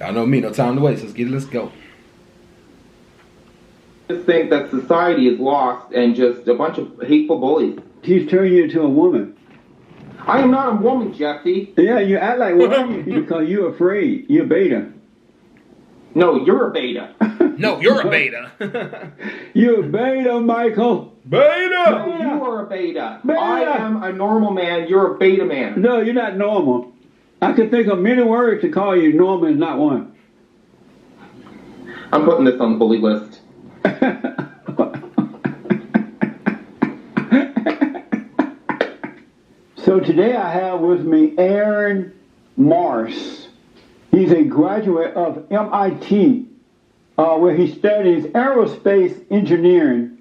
Y'all know me, no time to waste. Let's get it, let's go. I just think that society is lost and just a bunch of hateful bullies. He's turning you into a woman. I am not a woman, Jesse. Yeah, you act like one because you're afraid. You're beta. No, you're a beta. No, you're a beta. You're beta, Michael. Beta! No, you are a beta. Beta. I am a normal man. You're a beta man. No, you're not normal. I could think of many words to call you. Normal is not one. I'm putting this on the bully list. So today I have with me Aaron Morse. He's a graduate of MIT, where he studies aerospace engineering,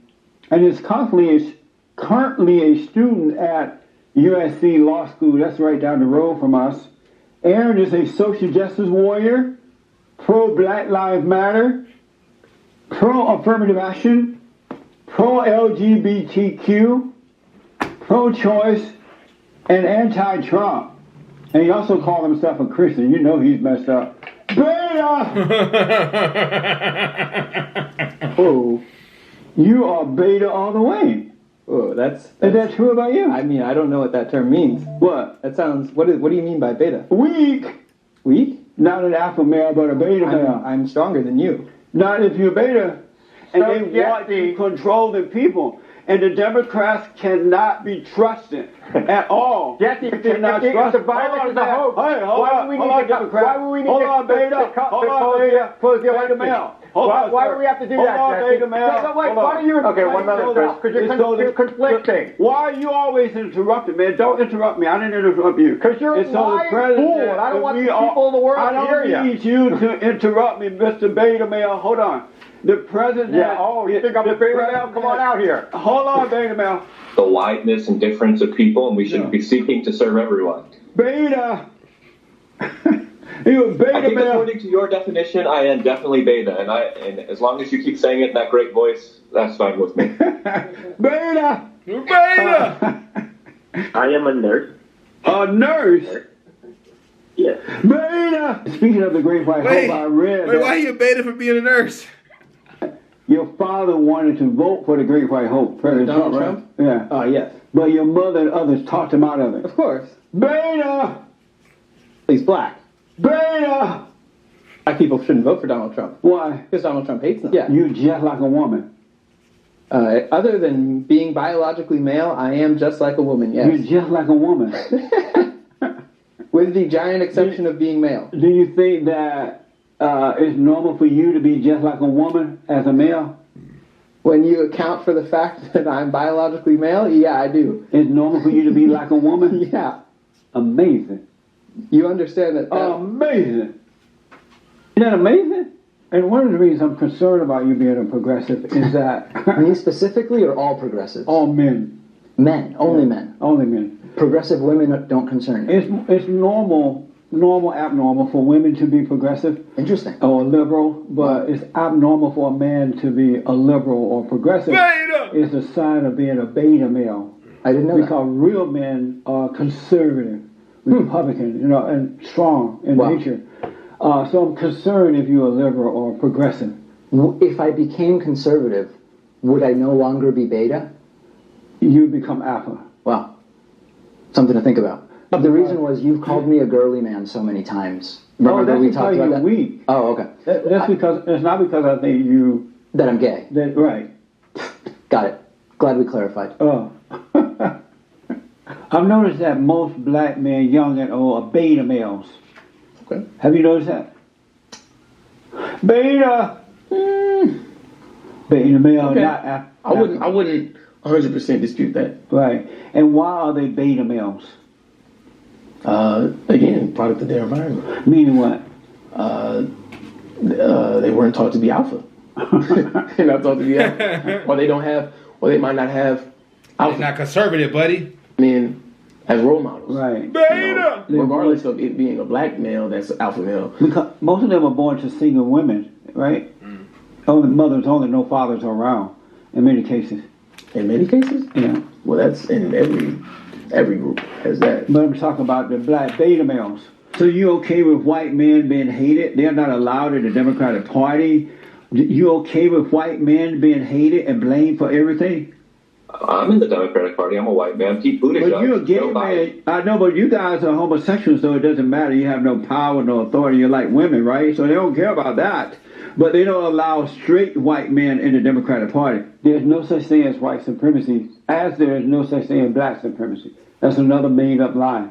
and is currently a student at USC Law School. That's right down the road from us. Aaron is a social justice warrior, pro-Black Lives Matter, pro-affirmative action, pro-LGBTQ, pro-choice, and anti-Trump. And he also called himself a Christian. You know he's messed up. Beta! Oh, you are beta all the way. Oh, Is that true about you? I mean, I don't know what that term means. What? That sounds. What do you mean by beta? Weak. Weak? Not an alpha male, but a beta male. I'm stronger than you. Not if you're beta. And So, they want to control the people. And the Democrats cannot be trusted at all. Jesse, You cannot trust the virus is a hoax. Why would we need to close the elected mail? Why do we have to do that, Jesse? Why do you... Okay, 1 minute, Chris, because you're conflicting. Why are you always interrupting, man? Don't interrupt me. I didn't interrupt you. Because you're a lying fool, and I don't want the people in the world to hear you. I don't need you to interrupt me, Mr. Beta Male. Hold on. The president... Yeah, you think I'm a beta male? Come on out here. Hold on, Beta Male. The wideness and difference of people, and we should be seeking to serve everyone. Beta! You're a beta I think male. according to your definition, I am definitely beta, and as long as you keep saying it in that great voice, that's fine with me. Beta! You're beta! I am a nurse. A nurse? Yes. Beta! Speaking of the Great White Hope, I read why are you a beta for being a nurse? your father wanted to vote for the Great White Hope. President Donald Trump? Trump? Yeah. Yes. But your mother and others talked him out of it. Of course. Beta! He's black. Beta! Black people shouldn't vote for Donald Trump. Why? Because Donald Trump hates them. Yeah. You just like a woman. Other than being biologically male, I am just like a woman, yes. You're just like a woman. With the giant exception of being male. Do you think that it's normal for you to be just like a woman as a male? When you account for the fact that I'm biologically male, yeah, I do. It's normal for you to be like a woman? Yeah. Amazing. You understand that? Amazing. Isn't that amazing? And one of the reasons I'm concerned about you being a progressive is that... Me specifically, or all progressives? All men. Men. Only men. Only men. Progressive women don't concern you. It's abnormal for women to be progressive. Interesting. Or liberal, but it's abnormal for a man to be a liberal or progressive. Beta! It's a sign of being a beta male. I didn't know because real men are conservative, Republican, and strong in nature. So I'm concerned if you're a liberal or progressive. If I became conservative, would I no longer be beta? You become alpha. Wow. Something to think about. The reason was you've called me a girly man so many times. Remember that we talked about that? Weak. Oh, okay. That's because it's not because I think you that I'm gay. Right. Got it. Glad we clarified. Oh. I've noticed that most black men, young and old, are beta males. Okay. Have you noticed that? Beta. Beta male, Okay. not. I wouldn't 100% dispute that. Right. And why are they beta males? Again, product of their environment. Meaning what? They weren't taught to be alpha. They're not taught to be alpha. Or they might not have alpha. It's not conservative, buddy. Men as role models. Right. Beta! Regardless of it being a black male that's alpha male. Because most of them are born to single women, right? Only mothers, only no fathers around, in many cases. In many cases? Yeah. Well, that's in every group has that. But I'm talking about the black beta males. So you okay with white men being hated? They're not allowed in the Democratic Party. You okay with white men being hated and blamed for everything? I'm in the Democratic Party. I'm a white man. Pete Buttigieg. But you're a gay Joe Biden. man. I know, but you guys are homosexuals, so it doesn't matter. You have no power, no authority. You're like women, right? So they don't care about that. But they don't allow straight white men in the Democratic Party. There's no such thing as white supremacy, as there is no such thing as black supremacy. That's another made-up lie.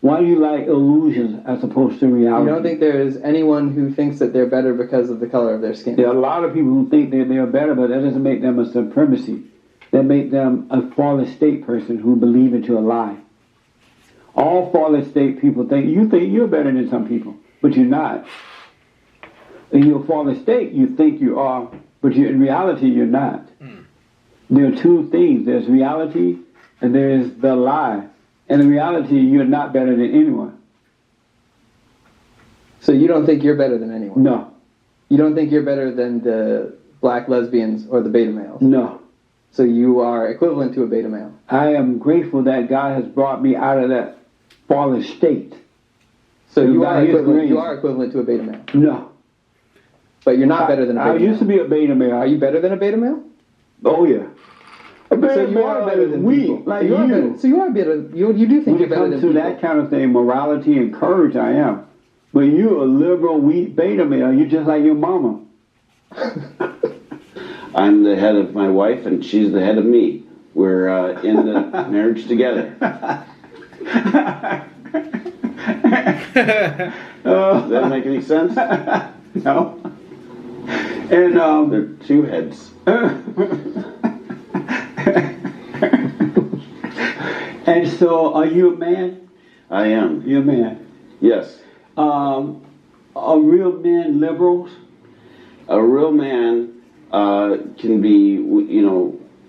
Why do you like illusions as opposed to reality? You don't think there is anyone who thinks that they're better because of the color of their skin? There are a lot of people who think that they're better, but that doesn't make them a supremacy. That make them a fallen state person who believe into a lie. All fallen state people think you're better than some people, but you're not. In your fallen state, you think you are, but in reality, you're not. There are two things. There's reality and there's the lie. And in reality, you're not better than anyone. So you don't think you're better than anyone? No. You don't think you're better than the black lesbians or the beta males? No. So you are equivalent to a beta male? I am grateful that God has brought me out of that fallen state. So you are equivalent to a beta male? No. But you're not better than a beta male? I used to be a beta male. Are you better than a beta male? Oh, yeah. So you are better than people. Like you. So you are better. You do think you're better than people. When it comes to that kind of thing, morality and courage, I am. But you're a liberal, weak beta male. You're just like your mama. I'm the head of my wife, and she's the head of me. We're in the marriage together. Does that make any sense? No. And there are two heads. And so, are you a man? I am. You're a man. Yes. Are real men liberals? A real man can be,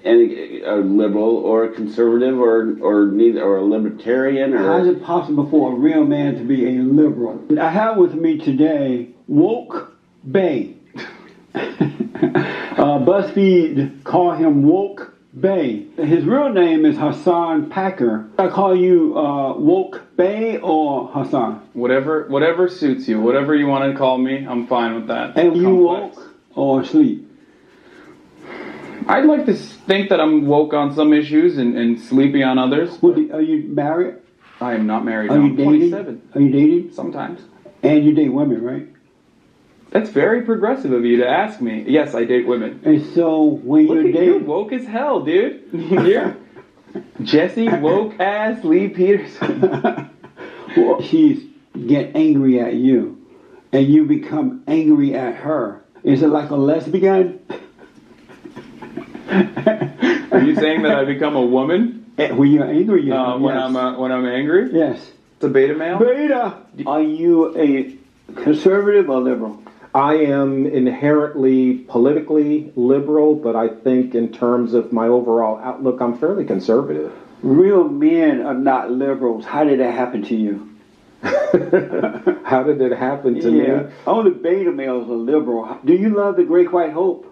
a liberal or a conservative or neither, or a libertarian. How is it possible for a real man to be a liberal? I have with me today Woke Bay. BuzzFeed call him Woke Bay. His real name is Hassan Packer. I call you Woke Bay or Hassan? Whatever suits you. Whatever you want to call me, I'm fine with that. And you woke or asleep? I'd like to think that I'm woke on some issues and sleepy on others. Are you married? I am not married. Are you I'm dating? 27. Are you dating? Sometimes. And you date women, right? That's very progressive of you to ask me. Yes, I date women. And so when you're dating, you're woke as hell, dude. You're Jesse woke ass Lee Peterson. Well, she's get angry at you, and you become angry at her. Is it like a lesbian? Are you saying that I become a woman? When you're angry, yes. When I'm angry? Yes. It's a beta male? Beta! Are you a conservative or liberal? I am inherently politically liberal, but I think in terms of my overall outlook, I'm fairly conservative. Real men are not liberals. How did that happen to you? How did it happen to me? Only beta males are liberal. Do you love the Great White Hope?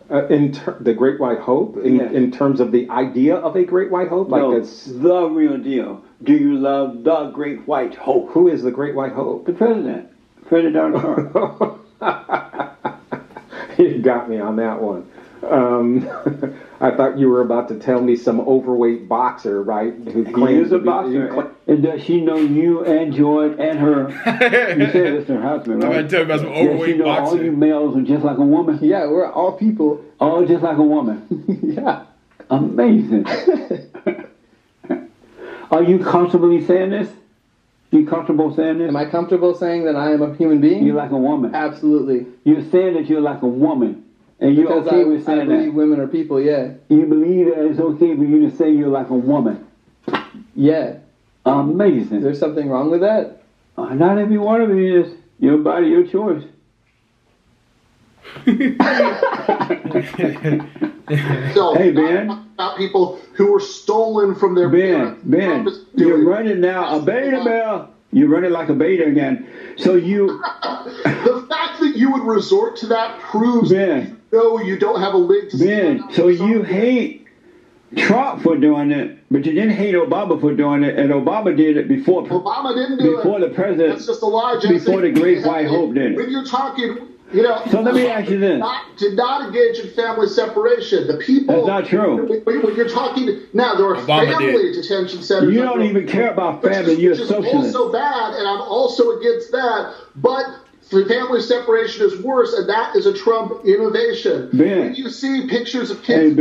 The Great White Hope? In terms of the idea of a Great White Hope? No, the real deal. Do you love the Great White Hope? Who is the Great White Hope? The president. President Donald Trump. You got me on that one. I thought you were about to tell me some overweight boxer, right? Who claims a boxer. And does she know you and George and her? You said it's her husband, right? I'm going to tell you about some overweight boxer. All you males are just like a woman? Yeah, we're all people. All just like a woman? Yeah. Amazing. Are you comfortably saying this? You comfortable saying this? Am I comfortable saying that I am a human being? You're like a woman. Absolutely. You're saying that you're like a woman. And you're okay with saying that? I believe women are people, yeah. You believe that it's okay for you to say you're like a woman? Yeah. Amazing. Is there something wrong with that? Not every one of you is. Your body, your choice. So, hey, Ben. About people who were stolen from their Ben, you're running now a beta male. You're running like a beta again. So you... The fact that you would resort to that proves Ben, no, you don't have a leg to Ben, so you hate Trump for doing it, but you didn't hate Obama for doing it, and Obama did it before. Obama didn't do before it. the president. That's just a lie, Jesse. Before the Great White Hope did it. When you're talking, you know. So let me ask you this: did not engage in family separation. The people. That's not true. When you're talking now, there are Obama family detention centers. You don't even care about family. You're a socialist. Which is also bad, and I'm also against that. But family separation is worse, and that is a Trump innovation. Ben. When you see pictures of kids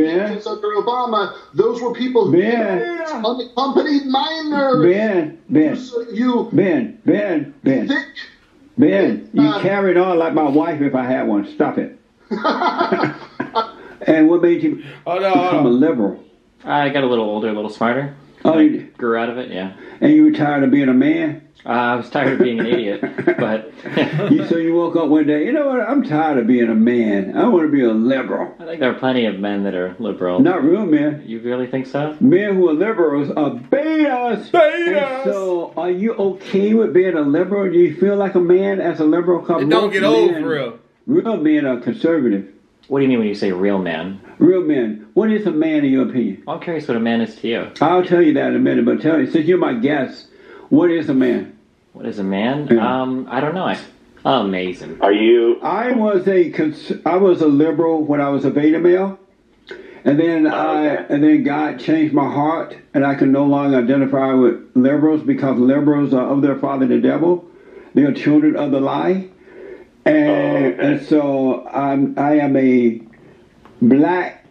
under Obama, those were people who were unaccompanied minors. Ben, you carried on like my wife if I had one. Stop it. And what made you become a liberal? I got a little older, a little smarter. Oh, I grew out of it, yeah. And you were tired of being a man? I was tired of being an idiot, but... So you woke up one day, you know what, I'm tired of being a man. I want to be a liberal. I think there are plenty of men that are liberal. Not real men. You really think so? Men who are liberals are betas. Betas! And so are you okay with being a liberal? Do you feel like a man as a liberal? It don't get old for real. Real men are conservative. What do you mean when you say real man? Real men. What is a man in your opinion? I'm curious what a man is to you. I'll tell you that in a minute, but tell you, since you're my guest, what is a man? What is a man? Yeah. I don't know. Amazing. Are you? I was a liberal when I was a beta male, and then God changed my heart, and I can no longer identify with liberals because liberals are of their father the devil. They are children of the lie, and so I am a black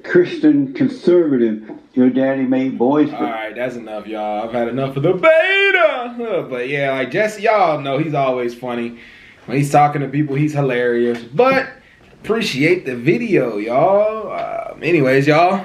Christian conservative. Your daddy made boys. All right, that's enough, y'all. I've had enough of the beta. But yeah, like Jesse, y'all know he's always funny. When he's talking to people, he's hilarious. But appreciate the video, y'all. Anyways, y'all.